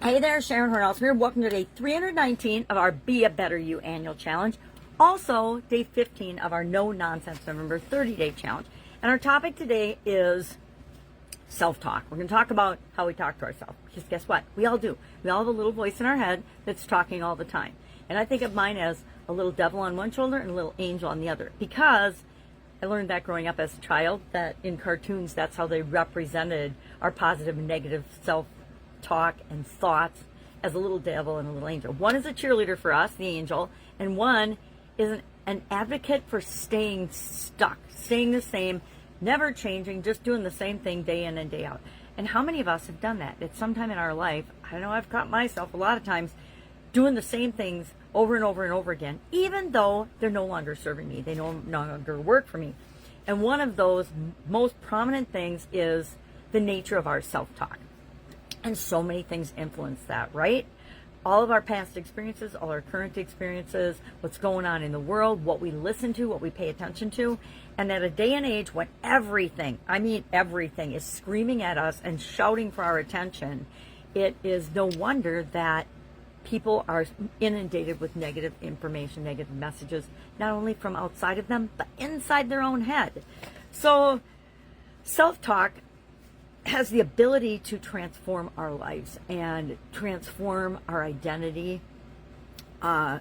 Hey there, Sharon Horne-Ellstrom here. Welcome to day 319 of our Be a Better You annual challenge. Also, day 15 of our No Nonsense November 30-day challenge. And our topic today is self-talk. We're going to talk about how we talk to ourselves. Because guess what? We all do. We all have a little voice in our head that's talking all the time. And I think of mine as a little devil on one shoulder and a little angel on the other. Because I learned that growing up as a child, that in cartoons, that's how they represented our positive and negative self-talk and thoughts as a little devil and a little angel. One is a cheerleader for us, the angel, and one is an advocate for staying stuck, staying the same, never changing, just doing the same thing day in and day out. And how many of us have done that at some time in our life? I know I've caught myself a lot of times doing the same things over and over and over again, even though they're no longer serving me. They no longer work for me. And one of those most prominent things is the nature of our self-talk. And so many things influence that, right? All of our past experiences, all our current experiences, what's going on in the world, what we listen to, what we pay attention to. And at a day and age when everything, I mean everything, is screaming at us and shouting for our attention, it is no wonder that people are inundated with negative information, negative messages, not only from outside of them, but inside their own head. So self-talk has the ability to transform our lives and transform our identity. Our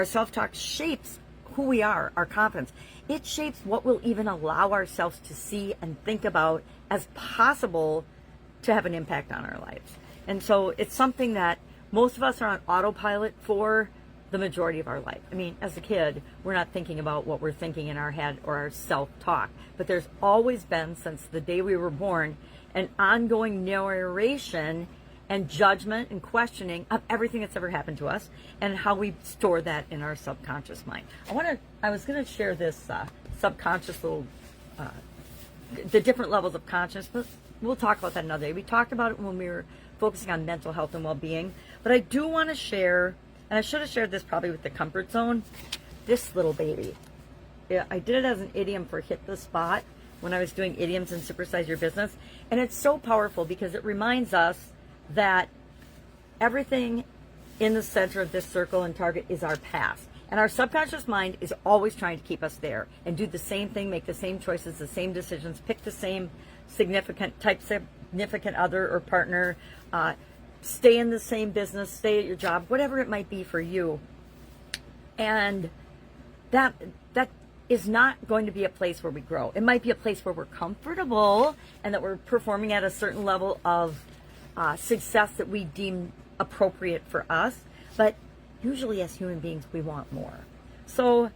self-talk shapes who we are, our confidence. It shapes what we'll even allow ourselves to see and think about as possible to have an impact on our lives. And so it's something that most of us are on autopilot for the majority of our life. I mean, as a kid, we're not thinking about what we're thinking in our head or our self-talk. But there's always been, since the day we were born, an ongoing narration and judgment and questioning of everything that's ever happened to us and how we store that in our subconscious mind. I was going to share this subconscious little, the different levels of consciousness. We'll talk about that another day. We talked about it when we were focusing on mental health and well-being. But I do want to share, and I should have shared this probably with the comfort zone, this little baby. Yeah, I did it as an idiom for hit the spot when I was doing idioms and supersize your business. And it's so powerful because it reminds us that everything in the center of this circle and target is our past. And our subconscious mind is always trying to keep us there and do the same thing, make the same choices, the same decisions, pick the same significant other or partner, stay in the same business, stay at your job, whatever it might be for you. And that is not going to be a place where we grow. It might be a place where we're comfortable and that we're performing at a certain level of success that we deem appropriate for us. But usually as human beings, we want more. So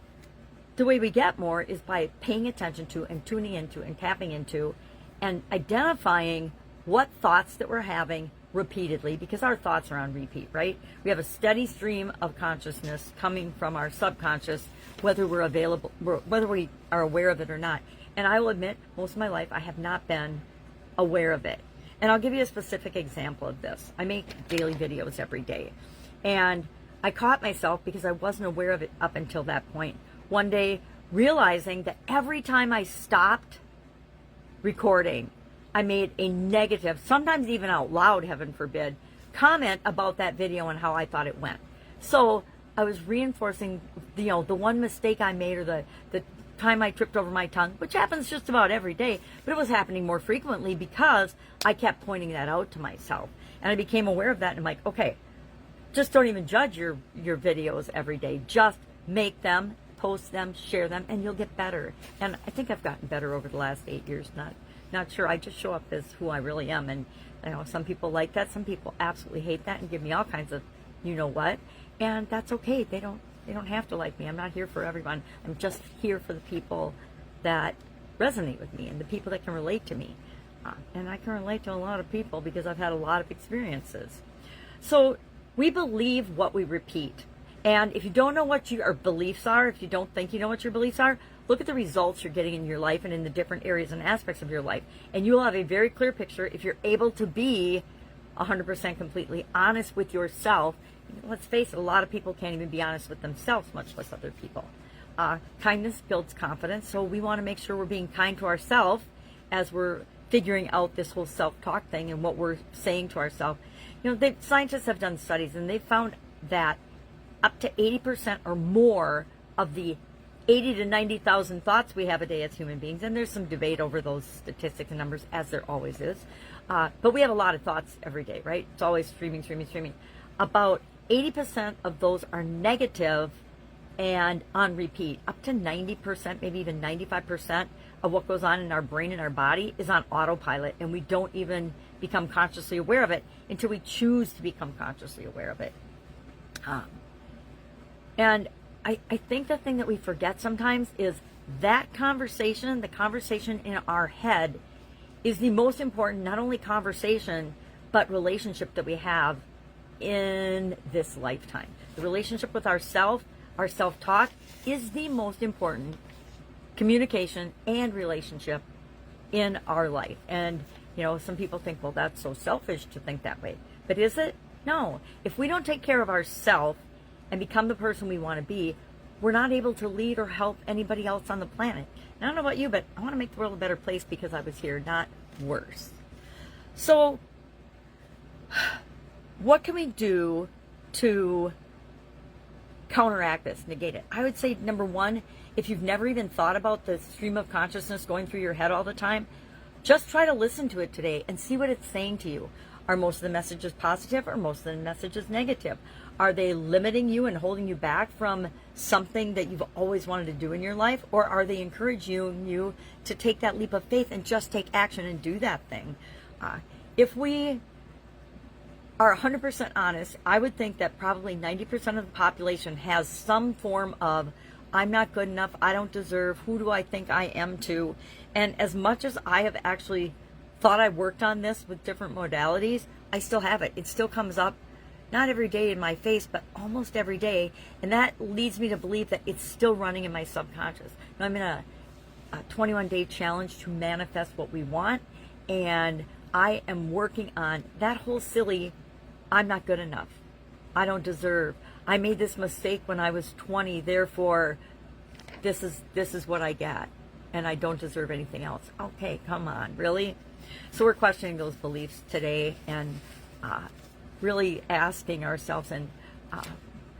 the way we get more is by paying attention to and tuning into and tapping into and identifying what thoughts that we're having repeatedly, because our thoughts are on repeat, right? We have a steady stream of consciousness coming from our subconscious, whether whether we are aware of it or not. And I will admit, most of my life, I have not been aware of it. And I'll give you a specific example of this. I make daily videos every day. And I caught myself, because I wasn't aware of it up until that point, one day realizing that every time I stopped recording, I made a negative, sometimes even out loud, heaven forbid, comment about that video and how I thought it went. So I was reinforcing, the one mistake I made, or the time I tripped over my tongue, which happens just about every day, but it was happening more frequently because I kept pointing that out to myself. And I became aware of that, and I'm like, okay, just don't even judge your videos every day. Just make them, post them, share them, and you'll get better. And I think I've gotten better over the last 8 years. Not sure. I just show up as who I really am. And some people like that. Some people absolutely hate that and give me all kinds of you know what. And that's okay. They don't have to like me. I'm not here for everyone. I'm just here for the people that resonate with me and the people that can relate to me. And I can relate to a lot of people because I've had a lot of experiences. So we believe what we repeat. And if you don't know what your beliefs are, if you don't think you know what your beliefs are, look at the results you're getting in your life and in the different areas and aspects of your life. And you'll have a very clear picture if you're able to be 100% completely honest with yourself. Let's face it, a lot of people can't even be honest with themselves, much less other people. Kindness builds confidence, so we want to make sure we're being kind to ourselves as we're figuring out this whole self-talk thing and what we're saying to ourselves. Scientists have done studies and they found that up to 80% or more of the 80 to 90,000 thoughts we have a day as human beings, and there's some debate over those statistics and numbers, as there always is, but we have a lot of thoughts every day, right? It's always streaming. About 80% of those are negative and on repeat. Up to 90%, maybe even 95% of what goes on in our brain and our body is on autopilot, and we don't even become consciously aware of it until we choose to become consciously aware of it. And I think the thing that we forget sometimes is that conversation, the conversation in our head, is the most important, not only conversation, but relationship that we have in this lifetime. The relationship with ourself, our self-talk, is the most important communication and relationship in our life. And, some people think, well, that's so selfish to think that way. But is it? No. If we don't take care of ourselves and become the person we want to be, we're not able to lead or help anybody else on the planet. And I don't know about you, but I want to make the world a better place because I was here, not worse. So, what can we do to counteract this, negate it? I would say, number one, if you've never even thought about the stream of consciousness going through your head all the time, just try to listen to it today and see what it's saying to you. Are most of the messages positive or most of the messages negative? Are they limiting you and holding you back from something that you've always wanted to do in your life? Or are they encouraging you to take that leap of faith and just take action and do that thing? If we are 100% honest, I would think that probably 90% of the population has some form of, I'm not good enough, I don't deserve, who do I think I am to? And as much as I have actually thought I worked on this with different modalities, I still have it. It still comes up, not every day in my face, but almost every day. And that leads me to believe that it's still running in my subconscious. Now, I'm in a 21-day challenge to manifest what we want. And I am working on that whole silly, I'm not good enough, I don't deserve, I made this mistake when I was 20, therefore this is what I get, and I don't deserve anything else. Okay, come on, really? So we're questioning those beliefs today and really asking ourselves, and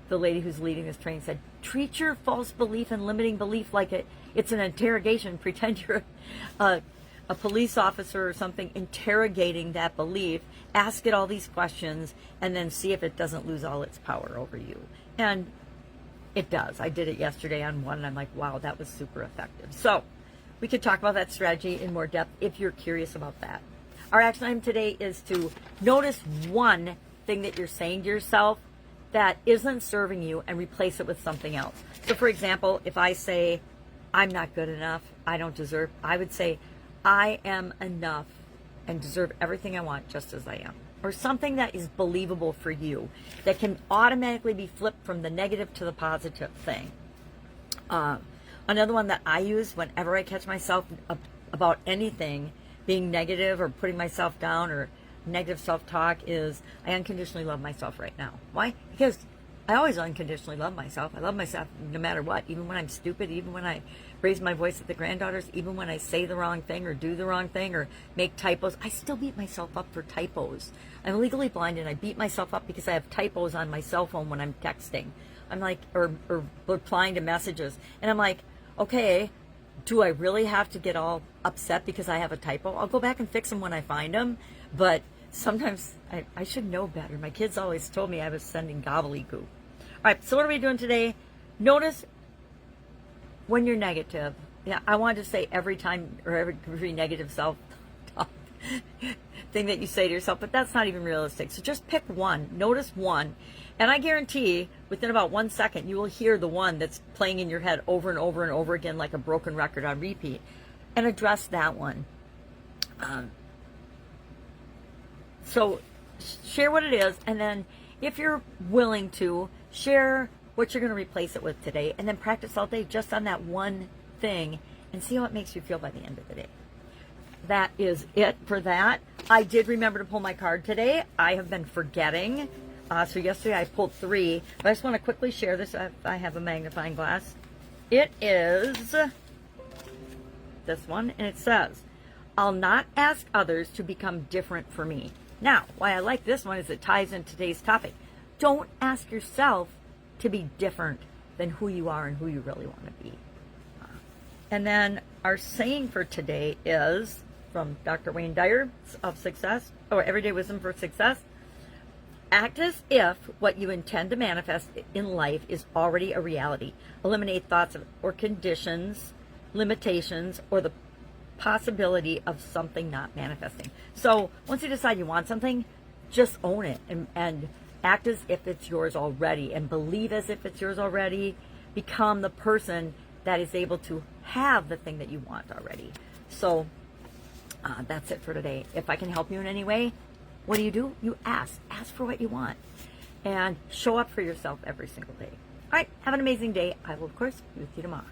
the lady who's leading this training said, treat your false belief and limiting belief like it's an interrogation. Pretend you're a police officer or something interrogating that belief. Ask it all these questions and then see if it doesn't lose all its power over you. And it does. I did it yesterday on one and I'm like, wow, that was super effective. So we could talk about that strategy in more depth if you're curious about that. Our action item today is to notice one thing that you're saying to yourself that isn't serving you and replace it with something else. So for example, if I say, I'm not good enough, I don't deserve, I would say, I am enough and deserve everything I want just as I am. Or something that is believable for you, that can automatically be flipped from the negative to the positive thing. Another one that I use whenever I catch myself about anything being negative or putting myself down or negative self-talk is, I unconditionally love myself right now. Why? Because I always unconditionally love myself. I love myself no matter what, even when I'm stupid, even when I raise my voice at the granddaughters, even when I say the wrong thing or do the wrong thing or make typos. I still beat myself up for typos. I'm legally blind and I beat myself up because I have typos on my cell phone when I'm texting. I'm like, or replying to messages. And I'm like, okay, do I really have to get all upset because I have a typo? I'll go back and fix them when I find them. But sometimes I should know better. My kids always told me I was sending gobbledygook. All right, so what are we doing today? Notice when you're negative. Yeah, I wanted to say every time or every negative self-talk thing that you say to yourself, but that's not even realistic. So just pick one. Notice one. And I guarantee within about 1 second, you will hear the one that's playing in your head over and over and over again like a broken record on repeat. And address that one. So share what it is, and then if you're willing to, share what you're going to replace it with today, and then practice all day just on that one thing and see how it makes you feel by the end of the day. That is it for that. I did remember to pull my card today. I have been forgetting. So yesterday I pulled 3, but I just want to quickly share this. I have a magnifying glass. It is this one, and it says, I'll not ask others to become different for me. Now, why I like this one is it ties in today's topic. Don't ask yourself to be different than who you are and who you really want to be. And then our saying for today is from Dr. Wayne Dyer of Success, or Everyday Wisdom for Success. Act as if what you intend to manifest in life is already a reality. Eliminate thoughts or conditions, limitations, or the possibility of something not manifesting. So once you decide you want something, just own it and act as if it's yours already, and believe as if it's yours already. Become the person that is able to have the thing that you want already. So that's it for today. If I can help you in any way, what do? You ask. Ask for what you want. And show up for yourself every single day. All right, have an amazing day. I will, of course, be with you tomorrow.